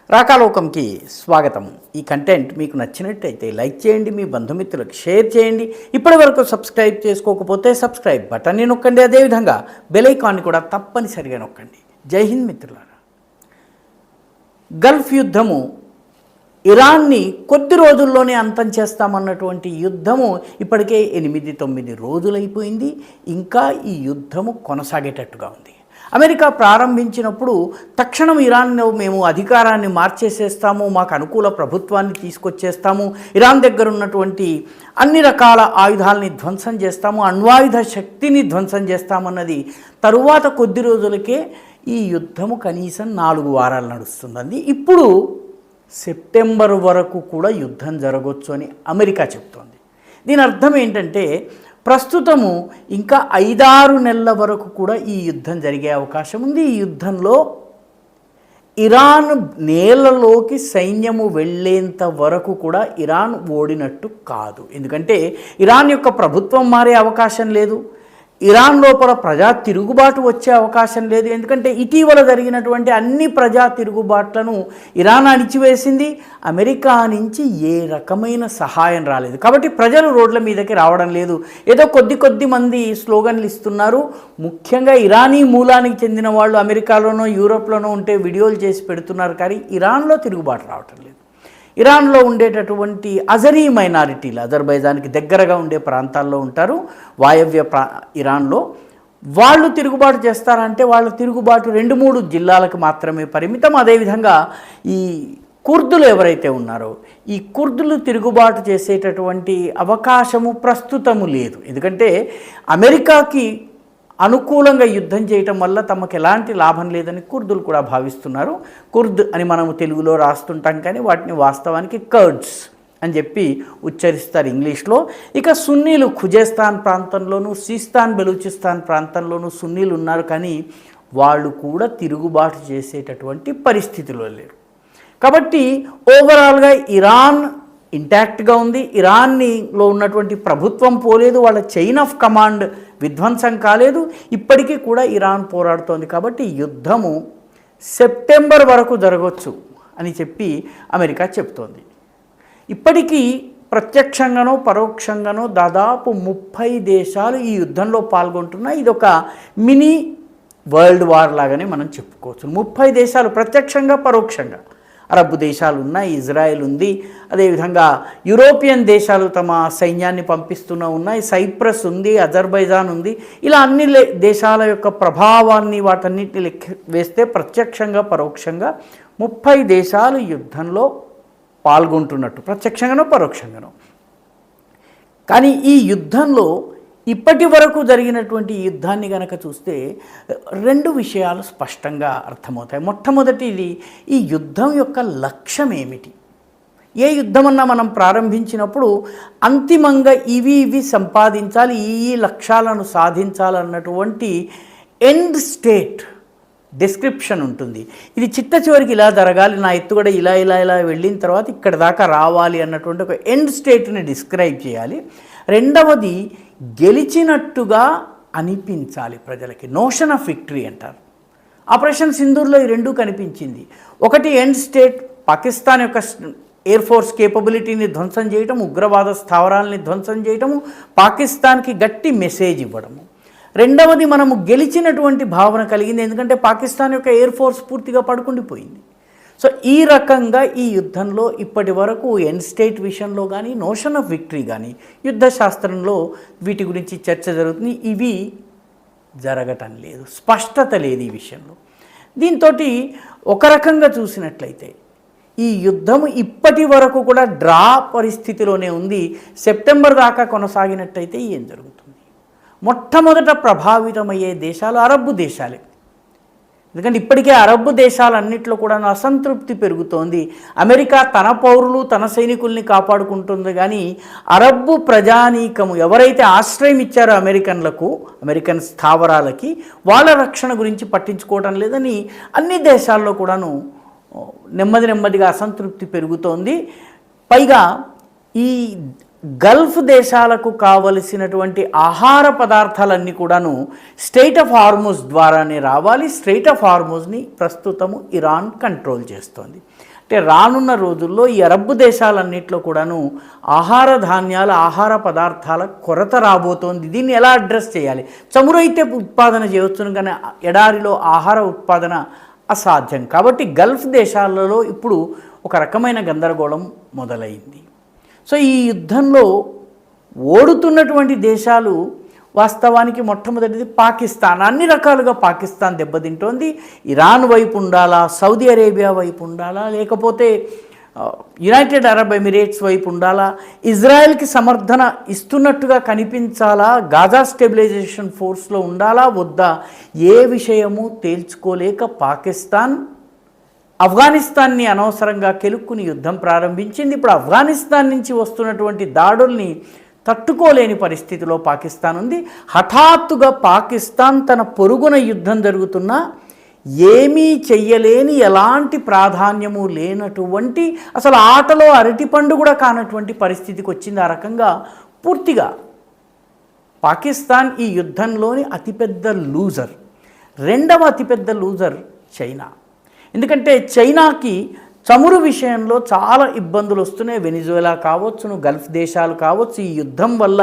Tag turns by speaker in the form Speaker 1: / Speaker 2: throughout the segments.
Speaker 1: రాకాలోకంకి స్వాగతం. ఈ కంటెంట్ మీకు నచ్చినట్టయితే లైక్ చేయండి, మీ బంధుమిత్రులకు షేర్ చేయండి. ఇప్పటివరకు సబ్స్క్రైబ్ చేసుకోకపోతే సబ్స్క్రైబ్ బటన్ని నొక్కండి. అదేవిధంగా బెల్ ఐకాన్ని కూడా తప్పనిసరిగా నొక్కండి. జై హింద్ మిత్రులారా. గల్ఫ్ యుద్ధము, ఇరాన్ని కొద్ది రోజుల్లోనే అంతం చేస్తామన్నటువంటి యుద్ధము ఇప్పటికే 8-9 రోజులైపోయింది. ఇంకా ఈ యుద్ధము కొనసాగేటట్టుగా ఉంది. అమెరికా ప్రారంభించినప్పుడు తక్షణం ఇరాన్లో మేము అధికారాన్ని మార్చేసేస్తాము, మాకు అనుకూల ప్రభుత్వాన్ని తీసుకొచ్చేస్తాము, ఇరాన్ దగ్గర ఉన్నటువంటి అన్ని రకాల ఆయుధాలని ధ్వంసం చేస్తాము, అణ్వాయుధ శక్తిని ధ్వంసం చేస్తామన్నది తరువాత కొద్ది రోజులకే ఈ యుద్ధము కనీసం 4 వారాలు నడుస్తుందండి. ఇప్పుడు సెప్టెంబర్ వరకు కూడా యుద్ధం జరగవచ్చు అని అమెరికా చెప్తోంది. దీని అర్థం ఏంటంటే ప్రస్తుతము ఇంకా 5-6 నెలల వరకు కూడా ఈ యుద్ధం జరిగే అవకాశం ఉంది. ఈ యుద్ధంలో ఇరాన్ నేలలోకి సైన్యము వెళ్ళేంత వరకు కూడా ఇరాన్ ఓడినట్టు కాదు. ఎందుకంటే ఇరాన్ యొక్క ప్రభుత్వం మారే అవకాశం లేదు, ఇరాన్ లోపల ప్రజా తిరుగుబాటు వచ్చే అవకాశం లేదు. ఎందుకంటే ఇటీవల జరిగినటువంటి అన్ని ప్రజా తిరుగుబాట్లను ఇరాన్ అణిచివేసింది. అమెరికా నుంచి ఏ రకమైన సహాయం రాలేదు. కాబట్టి ప్రజలు రోడ్ల మీదకి రావడం లేదు. ఏదో కొద్ది మంది స్లోగన్లు ఇస్తున్నారు. ముఖ్యంగా ఇరానీ మూలానికి చెందిన వాళ్ళు అమెరికాలోనో యూరోప్లోనో ఉంటే వీడియోలు చేసి పెడుతున్నారు. కానీ ఇరాన్లో తిరుగుబాటు రావటం లేదు. ఇరాన్లో ఉండేటటువంటి అజరీ మైనారిటీలు, అజర్బైజాన్కి దగ్గరగా ఉండే ప్రాంతాల్లో ఉంటారు, వాయవ్య ఇరాన్లో. వాళ్ళు తిరుగుబాటు చేస్తారంటే వాళ్ళ తిరుగుబాటు 2-3 జిల్లాలకు మాత్రమే పరిమితం. అదేవిధంగా ఈ కుర్దులు ఎవరైతే ఉన్నారో ఈ కుర్దులు తిరుగుబాటు చేసేటటువంటి అవకాశము ప్రస్తుతము లేదు. ఎందుకంటే అమెరికాకి అనుకూలంగా యుద్ధం చేయటం వల్ల తమకు ఎలాంటి లాభం లేదని కుర్దులు కూడా భావిస్తున్నారు. కుర్ద్ అని మనము తెలుగులో రాస్తుంటాం, కానీ వాటిని వాస్తవానికి కర్డ్స్ అని చెప్పి ఉచ్చరిస్తారు ఇంగ్లీష్లో. ఇక సున్నీలు ఖుజేస్తాన్ ప్రాంతంలోనూ సిస్తాన్ బెలూచిస్తాన్ ప్రాంతంలోనూ సున్నీలు ఉన్నారు, కానీ వాళ్ళు కూడా తిరుగుబాటు చేసేటటువంటి పరిస్థితిలో లేరు. కాబట్టి ఓవరాల్గా ఇరాన్ ఇంటాక్ట్గా ఉంది. ఇరాన్లో ఉన్నటువంటి ప్రభుత్వం పోలేదు, వాళ్ళ చైన్ ఆఫ్ కమాండ్ విధ్వంసం కాలేదు. ఇప్పటికీ కూడా ఇరాన్ పోరాడుతోంది. కాబట్టి యుద్ధము సెప్టెంబర్ వరకు జరగవచ్చు అని చెప్పి అమెరికా చెప్తోంది. ఇప్పటికీ ప్రత్యక్షంగానో పరోక్షంగానో దాదాపు 30 దేశాలు ఈ యుద్ధంలో పాల్గొంటున్నాయి. ఇదొక మినీ వరల్డ్ వార్ లాగానే మనం చెప్పుకోవచ్చు. 30 దేశాలు ప్రత్యక్షంగా పరోక్షంగా. అరబ్ దేశాలు ఉన్నాయి, ఇజ్రాయెల్ ఉంది, అదేవిధంగా యూరోపియన్ దేశాలు తమ సైన్యాన్ని ఉన్నాయి, సైప్రస్ ఉంది, అజర్బైజాన్ ఉంది. ఇలా అన్ని దేశాల యొక్క ప్రభావాన్ని వాటన్నిటిని లెక్క వేస్తే ప్రత్యక్షంగా పరోక్షంగా 30 దేశాలు యుద్ధంలో పాల్గొంటున్నట్టు, ప్రత్యక్షంగానో పరోక్షంగానో. కానీ ఈ యుద్ధంలో ఇప్పటి వరకు జరిగినటువంటి యుద్ధాన్ని గనక చూస్తే 2 విషయాలు స్పష్టంగా అర్థమవుతాయి. మొట్టమొదటిది, ఈ యుద్ధం యొక్క లక్ష్యం ఏమిటి? ఏ యుద్ధమన్నా మనం ప్రారంభించినప్పుడు అంతిమంగా ఇవి సంపాదించాలి, ఈ లక్ష్యాలను సాధించాలన్నటువంటి ఎండ్ స్టేట్ డిస్క్రిప్షన్ ఉంటుంది. ఇది చిట్ట చివరికి ఇలా జరగాలి, నా ఎత్తుగడ ఇలా వెళ్ళిన తర్వాత ఇక్కడ దాకా రావాలి అన్నటువంటి ఒక ఎండ్ స్టేట్ని డిస్క్రైబ్ చేయాలి. రెండవది, గెలిచినట్టుగా అనిపించాలి ప్రజలకి. నోషన్ ఆఫ్ విక్టరీ అంటారు. ఆపరేషన్ సింధూర్లో ఈ 2 కనిపించింది. ఒకటి ఎండ్ స్టేట్, పాకిస్తాన్ యొక్క ఎయిర్ ఫోర్స్ కేపబిలిటీని ధ్వంసం చేయటం, ఉగ్రవాద స్థావరాలని ధ్వంసం చేయటము, పాకిస్తాన్కి గట్టి మెసేజ్ ఇవ్వడము. రెండవది, మనము గెలిచినటువంటి భావన కలిగింది. ఎందుకంటే పాకిస్తాన్ యొక్క ఎయిర్ ఫోర్స్ పూర్తిగా పడుకుండిపోయింది. సో ఈ రకంగా ఈ యుద్ధంలో ఇప్పటి వరకు ఎండ్ స్టేట్ విషయంలో కానీ, నోషన్ ఆఫ్ విక్టరీ కానీ, యుద్ధ శాస్త్రంలో వీటి గురించి చర్చ జరుగుతుంది. ఇవి జరగటం లేదు, స్పష్టత లేదు ఈ విషయంలో. దీంతో ఒక రకంగా చూసినట్లయితే ఈ యుద్ధం ఇప్పటి వరకు కూడా డ్రా పరిస్థితిలోనే ఉంది. సెప్టెంబర్ దాకా కొనసాగినట్టయితే ఏం జరుగుతుంది? మొట్టమొదట ప్రభావితమయ్యే దేశాలు అరబ్ దేశాలే. ఎందుకంటే ఇప్పటికే అరబ్ దేశాలన్నింటిలో కూడా అసంతృప్తి పెరుగుతోంది. అమెరికా తన పౌరులు తన సైనికుల్ని కాపాడుకుంటుంది, కానీ అరబ్ ప్రజానీకము ఎవరైతే ఆశ్రయం ఇచ్చారో అమెరికన్ స్థావరాలకి, వాళ్ళ రక్షణ గురించి పట్టించుకోవడం లేదని అన్ని దేశాల్లో కూడాను నెమ్మదిగా అసంతృప్తి పెరుగుతోంది. పైగా ఈ గల్ఫ్ దేశాలకు కావలసినటువంటి ఆహార పదార్థాలన్నీ కూడాను స్ట్రెయిట్ ఆఫ్ హార్ముజ్ ద్వారానే రావాలి. స్ట్రెయిట్ ఆఫ్ హార్ముజ్ని ప్రస్తుతము ఇరాన్ కంట్రోల్ చేస్తోంది. అంటే రానున్న రోజుల్లో ఈ అరబ్ దేశాలన్నింటిలో కూడాను ఆహార ధాన్యాల ఆహార పదార్థాల కొరత రాబోతోంది. దీన్ని ఎలా అడ్రస్ చేయాలి? చమురు అయితే ఉత్పాదన చేయవచ్చును, కానీ ఎడారిలో ఆహార ఉత్పాదన అసాధ్యం. కాబట్టి గల్ఫ్ దేశాలలో ఇప్పుడు ఒక రకమైన గందరగోళం మొదలైంది. సో ఈ యుద్ధంలో ఓడుతున్నటువంటి దేశాలు వాస్తవానికి మొట్టమొదటిది పాకిస్తాన్. అన్ని రకాలుగా పాకిస్తాన్ దెబ్బతింటోంది. ఇరాన్ వైపు ఉండాలా, సౌదీ అరేబియా వైపు ఉండాలా, లేకపోతే యునైటెడ్ అరబ్ ఎమిరేట్స్ వైపు ఉండాలా, ఇజ్రాయెల్కి సమర్థన ఇస్తున్నట్టుగా కనిపించాలా, గాజా స్టెబిలైజేషన్ ఫోర్స్లో ఉండాలా వద్దా, ఏ విషయము తేల్చుకోలేక పాకిస్తాన్ ఆఫ్ఘనిస్తాన్ని అనవసరంగా కెలుక్కుని యుద్ధం ప్రారంభించింది. ఇప్పుడు ఆఫ్ఘనిస్తాన్ నుంచి వస్తున్నటువంటి దాడుల్ని తట్టుకోలేని పరిస్థితిలో పాకిస్తాన్ ఉంది. హఠాత్తుగా పాకిస్తాన్ తన పొరుగున యుద్ధం జరుగుతున్నా ఏమీ చెయ్యలేని, ఎలాంటి ప్రాధాన్యము లేనటువంటి, అసలు ఆటలో అరటిపండు కూడా కానటువంటి పరిస్థితికి వచ్చింది. ఆ రకంగా పూర్తిగా పాకిస్తాన్ ఈ యుద్ధంలోని అతిపెద్ద లూజర్. రెండవ అతిపెద్ద లూజర్ చైనా. ఎందుకంటే చైనాకి చమురు విషయంలో చాలా ఇబ్బందులు వస్తున్నాయి. వెనిజువెలా కావచ్చును, గల్ఫ్ దేశాలు కావచ్చు. ఈ యుద్ధం వల్ల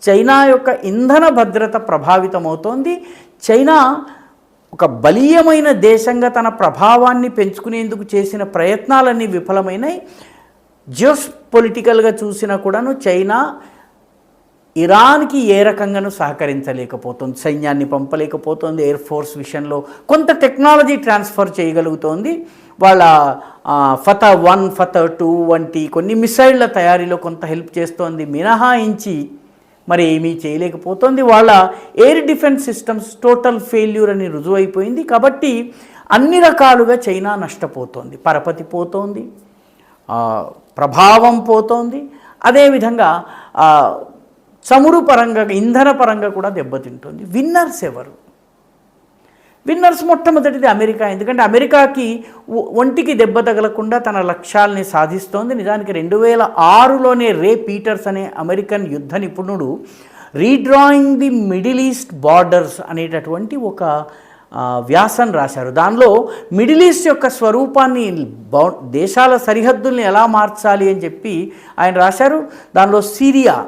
Speaker 1: చైనా యొక్క ఇంధన భద్రత ప్రభావితమవుతోంది. చైనా ఒక బలీయమైన దేశంగా తన ప్రభావాన్ని పెంచుకునేందుకు చేసిన ప్రయత్నాలన్నీ విఫలమైనాయి. జియోస్ పొలిటికల్గా చూసినా కూడాను చైనా ఇరాన్కి ఏ రకంగానూ సహకరించలేకపోతుంది. సైన్యాన్ని పంపలేకపోతుంది. ఎయిర్ ఫోర్స్ విషయంలో కొంత టెక్నాలజీ ట్రాన్స్ఫర్ చేయగలుగుతోంది. వాళ్ళ ఫతా-1, ఫతా-2 వంటి కొన్ని మిసైళ్ల తయారీలో కొంత హెల్ప్ చేస్తోంది. మినహాయించి మరి ఏమీ చేయలేకపోతుంది. వాళ్ళ air defence systems total failure అని రుజువైపోయింది. కాబట్టి అన్ని రకాలుగా చైనా నష్టపోతోంది. పరపతి పోతోంది, ప్రభావం పోతోంది. అదేవిధంగా చమురు పరంగా, ఇంధన పరంగా కూడా దెబ్బతింటుంది. విన్నర్స్ ఎవరు? విన్నర్స్ మొట్టమొదటిది అమెరికా. ఎందుకంటే అమెరికాకి ఒంటికి దెబ్బ తగలకుండా తన లక్ష్యాల్ని సాధిస్తోంది. నిజానికి 2006లోనే రే పీటర్స్ అనే అమెరికన్ యుద్ధ నిపుణుడు redrawing the middle east borders అనేటటువంటి ఒక వ్యాసం రాశారు. దానిలో మిడిల్ ఈస్ట్ యొక్క స్వరూపాన్ని, దేశాల సరిహద్దుల్ని ఎలా మార్చాలి అని చెప్పి ఆయన రాశారు. దానిలో సిరియా,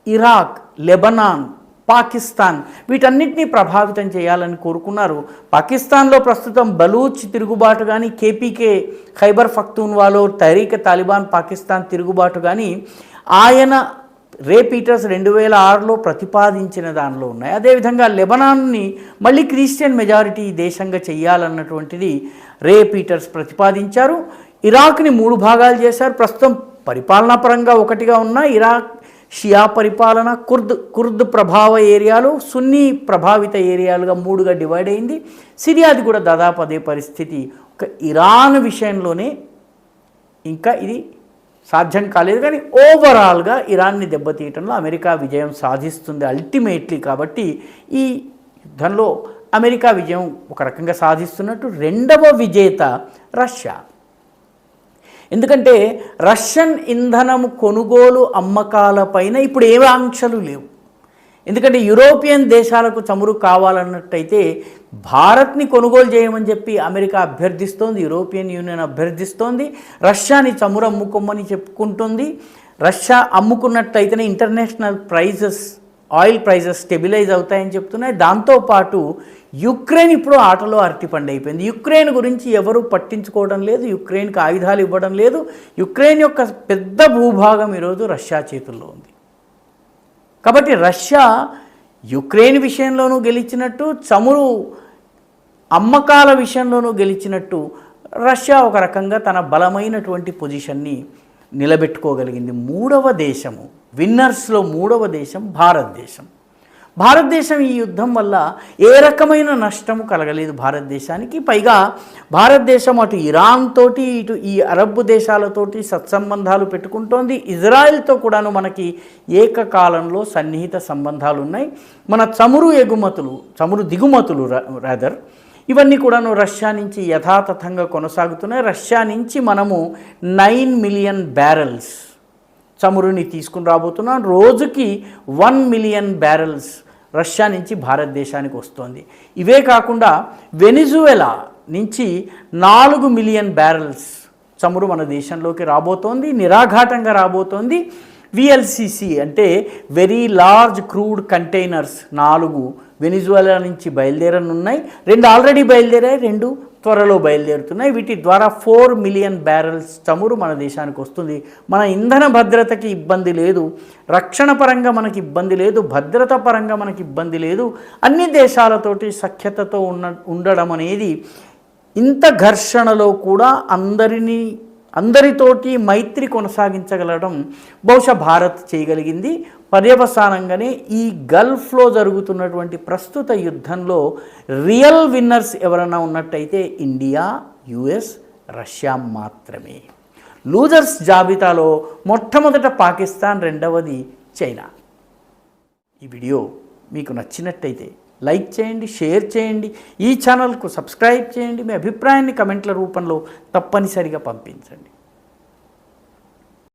Speaker 1: ఇరాక్, లెబనాన్, పాకిస్తాన్ వీటన్నిటినీ ప్రభావితం చేయాలని కోరుకున్నారు. పాకిస్తాన్లో ప్రస్తుతం బలూచ్ తిరుగుబాటు కానీ, కేపీకే ఖైబర్ పఖ్తూన్వాలో తహరీక్ తాలిబాన్ పాకిస్తాన్ తిరుగుబాటు కానీ ఆయన రే పీటర్స్ 2006లో ప్రతిపాదించిన దానిలో ఉన్నాయి. అదేవిధంగా లెబనాన్ని మళ్ళీ క్రిస్టియన్ మెజారిటీ దేశంగా చెయ్యాలన్నటువంటిది రే పీటర్స్ ప్రతిపాదించారు. ఇరాక్ని 3 భాగాలు చేశారు. ప్రస్తుతం పరిపాలనా పరంగా ఒకటిగా ఉన్న ఇరాక్ షియా పరిపాలన, కుర్ద్ ప్రభావ ఏరియాలు, సున్నీ ప్రభావిత ఏరియాలుగా 3గా డివైడ్ అయింది. సిరియాది కూడా దాదాపు అదే పరిస్థితి. ఒక ఇరాన్ విషయంలోనే ఇంకా ఇది సాధ్యం కాలేదు. కానీ ఓవరాల్గా ఇరాన్ని దెబ్బతీయటంలో అమెరికా విజయం సాధిస్తుంది అల్టిమేట్లీ. కాబట్టి ఈ యుద్ధంలో అమెరికా విజయం ఒక రకంగా సాధిస్తున్నట్టు. రెండవ విజేత రష్యా. ఎందుకంటే రష్యన్ ఇంధనం కొనుగోలు అమ్మకాలపైన ఇప్పుడు ఏ ఆంక్షలు లేవు. ఎందుకంటే యూరోపియన్ దేశాలకు చమురు కావాలన్నట్టయితే భారత్ని కొనుగోలు చేయమని చెప్పి అమెరికా అభ్యర్థిస్తోంది, యూరోపియన్ యూనియన్ అభ్యర్థిస్తోంది. రష్యాని చమురు అమ్ముకోమని చెప్పుకుంటుంది. రష్యా అమ్ముకున్నట్టయితేనే international prices, oil prices stabilize అవుతాయని చెప్తున్నాయి. దాంతోపాటు యుక్రెయిన్ ఇప్పుడు ఆటలో అరటిపండు అయిపోయింది. యుక్రెయిన్ గురించి ఎవరు పట్టించుకోవడం లేదు. యుక్రెయిన్కి ఆయుధాలు ఇవ్వడం లేదు. యుక్రెయిన్ యొక్క పెద్ద భూభాగం ఈరోజు రష్యా చేతుల్లో ఉంది. కాబట్టి రష్యా యుక్రెయిన్ విషయంలోనూ గెలిచినట్టు, చమురు అమ్మకాల విషయంలోనూ గెలిచినట్టు రష్యా ఒక రకంగా తన బలమైనటువంటి పొజిషన్ని నిలబెట్టుకోగలిగింది. మూడవ దేశము, విన్నర్స్లో మూడవ దేశం భారతదేశం. భారతదేశం ఈ యుద్ధం వల్ల ఏ రకమైన నష్టము కలగలేదు భారతదేశానికి. పైగా భారతదేశం అటు ఇరాన్ తోటి, ఇటు ఈ అరబ్ దేశాలతోటి సత్సంబంధాలు పెట్టుకుంటోంది. ఇజ్రాయెల్తో కూడాను మనకి ఏకకాలంలో సన్నిహిత సంబంధాలు ఉన్నాయి. మన చమురు దిగుమతులు రాదర్ ఇవన్నీ కూడాను రష్యా నుంచి యథాతథంగా కొనసాగుతున్నాయి. రష్యా నుంచి మనము 9 మిలియన్ బ్యారెల్స్ చమురుని తీసుకుని రాబోతున్నాం. రోజుకి 1 మిలియన్ బ్యారెల్స్ రష్యా నుంచి భారతదేశానికి వస్తుంది. ఇవే కాకుండా వెనిజువెలా నుంచి 4 మిలియన్ బ్యారెల్స్ చమురు మన దేశంలోకి రాబోతోంది, నిరాఘాటంగా రాబోతోంది. విఎల్సిసి అంటే very large crude containers 4 Venezuela నుంచి బయలుదేరనున్నాయి. 2 ఆల్రెడీ బయలుదేరాయి, 2 త్వరలో బయలుదేరుతున్నాయి. వీటి ద్వారా 4 మిలియన్ బ్యారెల్స్ చమురు మన దేశానికి వస్తుంది. మన ఇంధన భద్రతకి ఇబ్బంది లేదు, రక్షణ పరంగా మనకి ఇబ్బంది లేదు, భద్రత పరంగా మనకి ఇబ్బంది లేదు. అన్ని దేశాలతోటి సఖ్యతతో ఉండడం అనేది, ఇంత ఘర్షణలో కూడా అందరితోటి మైత్రి కొనసాగించగలడం బహుశా భారత్ చేయగలిగింది. పర్యవసానంగానే ఈ గల్ఫ్లో జరుగుతున్నటువంటి ప్రస్తుత యుద్ధంలో రియల్ విన్నర్స్ ఎవరైనా ఉన్నట్టయితే ఇండియా, యుఎస్, రష్యా మాత్రమే. లూజర్స్ జాబితాలో మొట్టమొదట పాకిస్తాన్, రెండవది చైనా. ఈ వీడియో మీకు నచ్చినట్టయితే లైక్ చేయండి, షేర్ చేయండి, ఈ ఛానల్కు సబ్స్క్రైబ్ చేయండి. మీ అభిప్రాయాన్ని కమెంట్ల రూపంలో తప్పనిసరిగా పంపించండి.